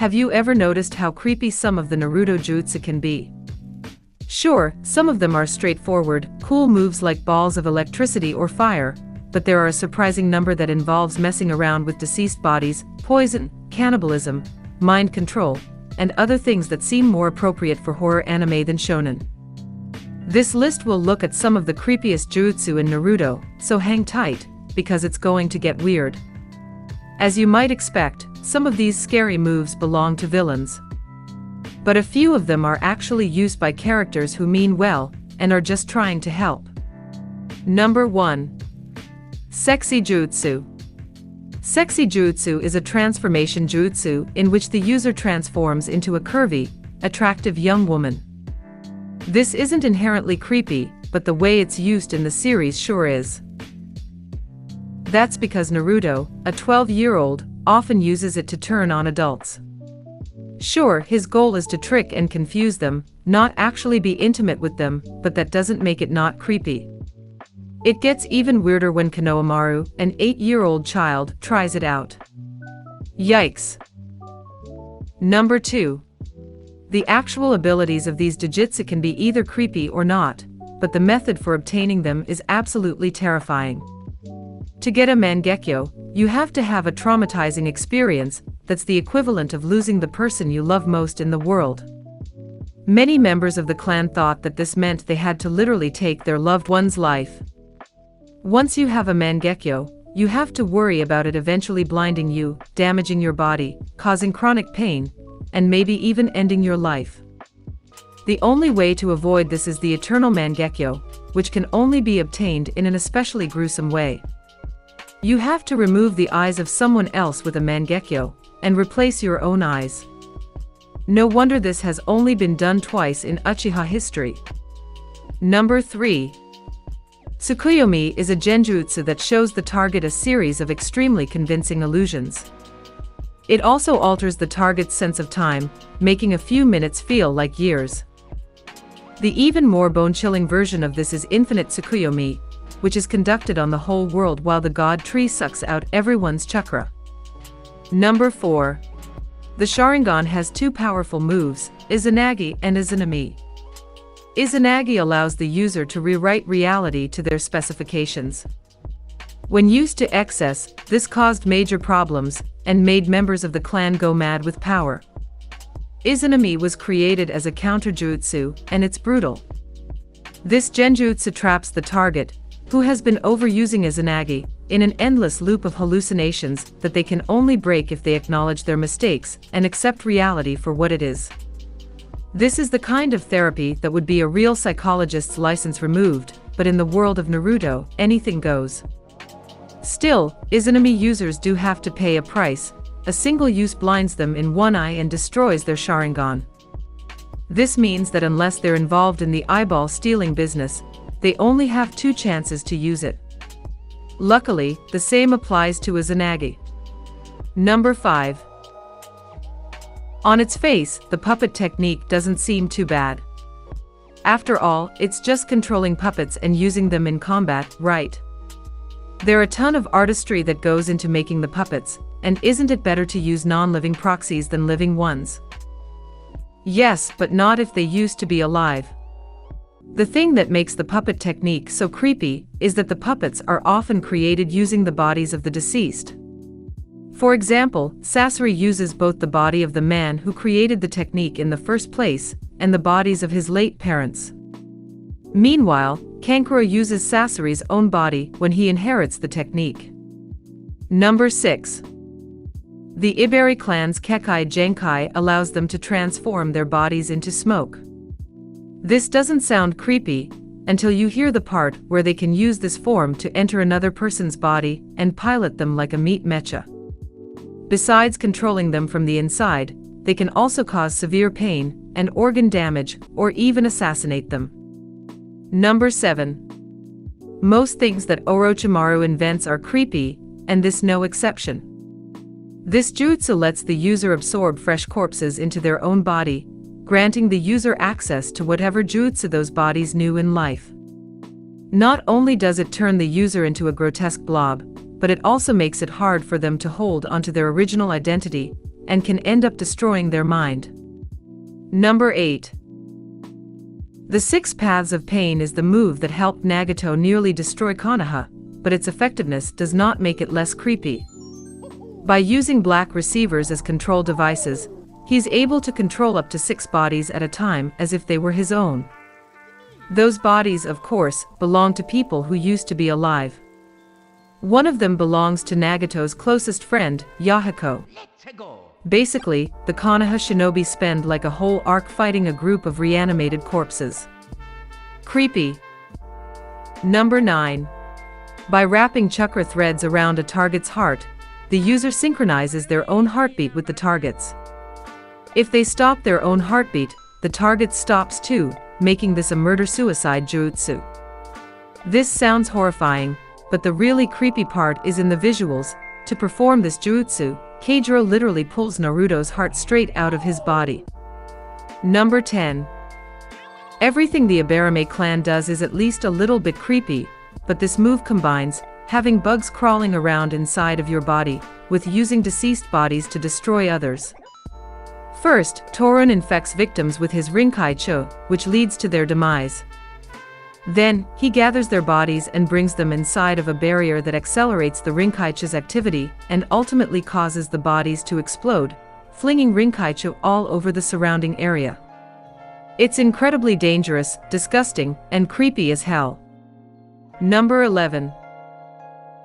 Have you ever noticed how creepy some of the Naruto jutsu can be? Sure, some of them are straightforward, cool moves like balls of electricity or fire, but there are a surprising number that involves messing around with deceased bodies, poison, cannibalism, mind control, and other things that seem more appropriate for horror anime than shonen. This list will look at some of the creepiest jutsu in Naruto, so hang tight, because it's going to get weird. As you might expect, some of these scary moves belong to villains. But a few of them are actually used by characters who mean well, and are just trying to help. Number 1. Sexy Jutsu. Sexy Jutsu is a transformation jutsu in which the user transforms into a curvy, attractive young woman. This isn't inherently creepy, but the way it's used in the series sure is. That's because Naruto, a 12-year-old, often uses it to turn on adults. Sure, his goal is to trick and confuse them, not actually be intimate with them, but that doesn't make it not creepy. It gets even weirder when Konohamaru, an 8-year-old child, tries it out. Yikes. Number 2. The actual abilities of these jujutsu can be either creepy or not, but the method for obtaining them is absolutely terrifying. To get a mangekyo, you have to have a traumatizing experience that's the equivalent of losing the person you love most in the world. Many members of the clan thought that this meant they had to literally take their loved one's life. Once you have a mangekyo, you have to worry about it eventually blinding you, damaging your body, causing chronic pain, and maybe even ending your life. The only way to avoid this is the eternal mangekyo, which can only be obtained in an especially gruesome way. You have to remove the eyes of someone else with a mangekyo, and replace your own eyes. No wonder this has only been done twice in Uchiha history. Number 3. Tsukuyomi is a genjutsu that shows the target a series of extremely convincing illusions. It also alters the target's sense of time, making a few minutes feel like years. The even more bone-chilling version of this is Infinite Tsukuyomi, which is conducted on the whole world while the god tree sucks out everyone's chakra. Number 4. The Sharingan has two powerful moves, Izanagi and Izanami. Izanagi allows the user to rewrite reality to their specifications. When used to excess, this caused major problems, and made members of the clan go mad with power. Izanami was created as a counter-jutsu, and it's brutal. This genjutsu traps the target, who has been overusing Izanagi, in an endless loop of hallucinations that they can only break if they acknowledge their mistakes and accept reality for what it is. This is the kind of therapy that would be a real psychologist's license removed, but in the world of Naruto, anything goes. Still, Izanami users do have to pay a price. A single use blinds them in one eye and destroys their Sharingan. This means that unless they're involved in the eyeball stealing business, they only have 2 chances to use it. Luckily, the same applies to Izanagi. Number 5. On its face, the puppet technique doesn't seem too bad. After all, it's just controlling puppets and using them in combat, right? There are a ton of artistry that goes into making the puppets, and isn't it better to use non-living proxies than living ones? Yes, but not if they used to be alive. The thing that makes the puppet technique so creepy is that the puppets are often created using the bodies of the deceased. For example, Sasori uses both the body of the man who created the technique in the first place, and the bodies of his late parents. Meanwhile, Kankuro uses Sasori's own body when he inherits the technique. Number 6. The Iberi clan's Kekai Genkai allows them to transform their bodies into smoke. This doesn't sound creepy, until you hear the part where they can use this form to enter another person's body and pilot them like a meat mecha. Besides controlling them from the inside, they can also cause severe pain and organ damage, or even assassinate them. Number 7. Most things that Orochimaru invents are creepy, and this no exception. This jutsu lets the user absorb fresh corpses into their own body, granting the user access to whatever jutsu those bodies knew in life. Not only does it turn the user into a grotesque blob, but it also makes it hard for them to hold onto their original identity, and can end up destroying their mind. Number 8. The 6 Paths of Pain is the move that helped Nagato nearly destroy Konoha, but its effectiveness does not make it less creepy. By using black receivers as control devices, he's able to control up to 6 bodies at a time as if they were his own. Those bodies, of course, belong to people who used to be alive. One of them belongs to Nagato's closest friend, Yahiko. Basically, the Konoha shinobi spend like a whole arc fighting a group of reanimated corpses. Creepy. Number 9. By wrapping chakra threads around a target's heart, the user synchronizes their own heartbeat with the target's. If they stop their own heartbeat, the target stops too, making this a murder-suicide jutsu. This sounds horrifying, but the really creepy part is in the visuals. To perform this jutsu, Kyojuro literally pulls Naruto's heart straight out of his body. Number 10. Everything the Abarame clan does is at least a little bit creepy, but this move combines having bugs crawling around inside of your body with using deceased bodies to destroy others. First, Torun infects victims with his Rinkaicho, which leads to their demise. Then, he gathers their bodies and brings them inside of a barrier that accelerates the Rinkaicho's activity and ultimately causes the bodies to explode, flinging Rinkaicho all over the surrounding area. It's incredibly dangerous, disgusting, and creepy as hell. Number 11.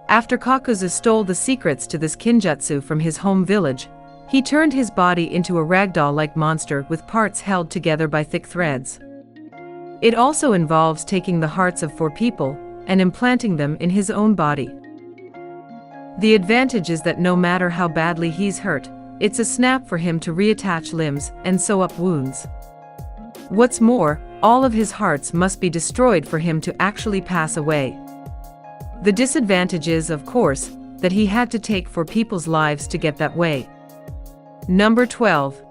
After Kakuzu stole the secrets to this kinjutsu from his home village, he turned his body into a ragdoll-like monster with parts held together by thick threads. It also involves taking the hearts of 4 people and implanting them in his own body. The advantage is that no matter how badly he's hurt, it's a snap for him to reattach limbs and sew up wounds. What's more, all of his hearts must be destroyed for him to actually pass away. The disadvantage is, of course, that he had to take 4 people's lives to get that way. Number 12.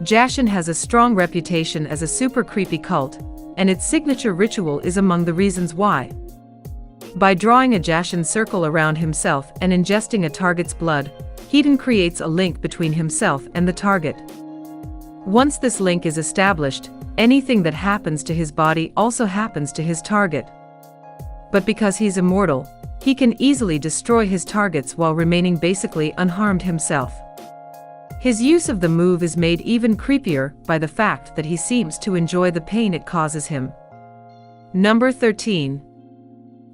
Jashin has a strong reputation as a super creepy cult, and its signature ritual is among the reasons why. By drawing a Jashin circle around himself and ingesting a target's blood, Hiden creates a link between himself and the target. Once this link is established, anything that happens to his body also happens to his target. But because he's immortal, he can easily destroy his targets while remaining basically unharmed himself. His use of the move is made even creepier by the fact that he seems to enjoy the pain it causes him. Number 13.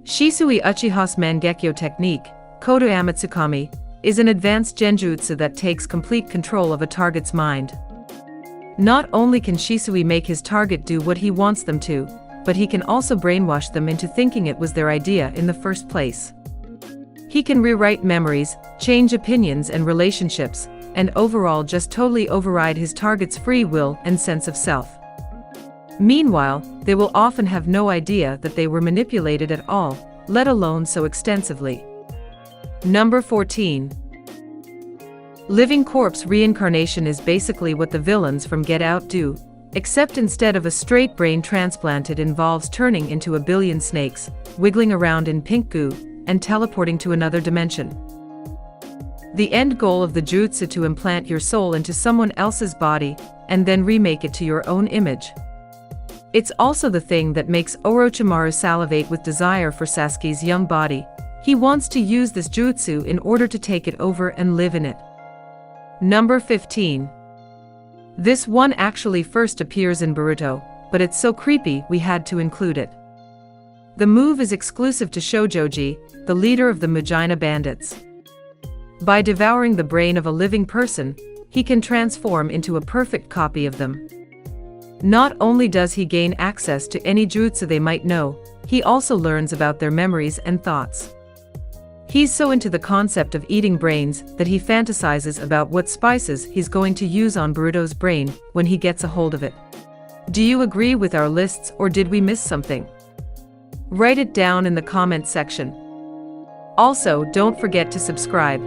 Shisui Uchiha's Mangekyo technique, Kodo Amatsukami, is an advanced genjutsu that takes complete control of a target's mind. Not only can Shisui make his target do what he wants them to, but he can also brainwash them into thinking it was their idea in the first place. He can rewrite memories, change opinions and relationships, and overall just totally override his target's free will and sense of self. Meanwhile, they will often have no idea that they were manipulated at all, let alone so extensively. Number 14. Living corpse reincarnation is basically what the villains from Get Out do, except instead of a straight brain transplant it involves turning into a billion snakes, wiggling around in pink goo, and teleporting to another dimension. The end goal of the jutsu to implant your soul into someone else's body, and then remake it to your own image. It's also the thing that makes Orochimaru salivate with desire for Sasuke's young body. He wants to use this jutsu in order to take it over and live in it. Number 15. This one actually first appears in Boruto, but it's so creepy we had to include it. The move is exclusive to Shoujoji, the leader of the Majin bandits. By devouring the brain of a living person, he can transform into a perfect copy of them. Not only does he gain access to any jutsu they might know, he also learns about their memories and thoughts. He's so into the concept of eating brains that he fantasizes about what spices he's going to use on Boruto's brain when he gets a hold of it. Do you agree with our lists or did we miss something? Write it down in the comment section. Also, don't forget to subscribe.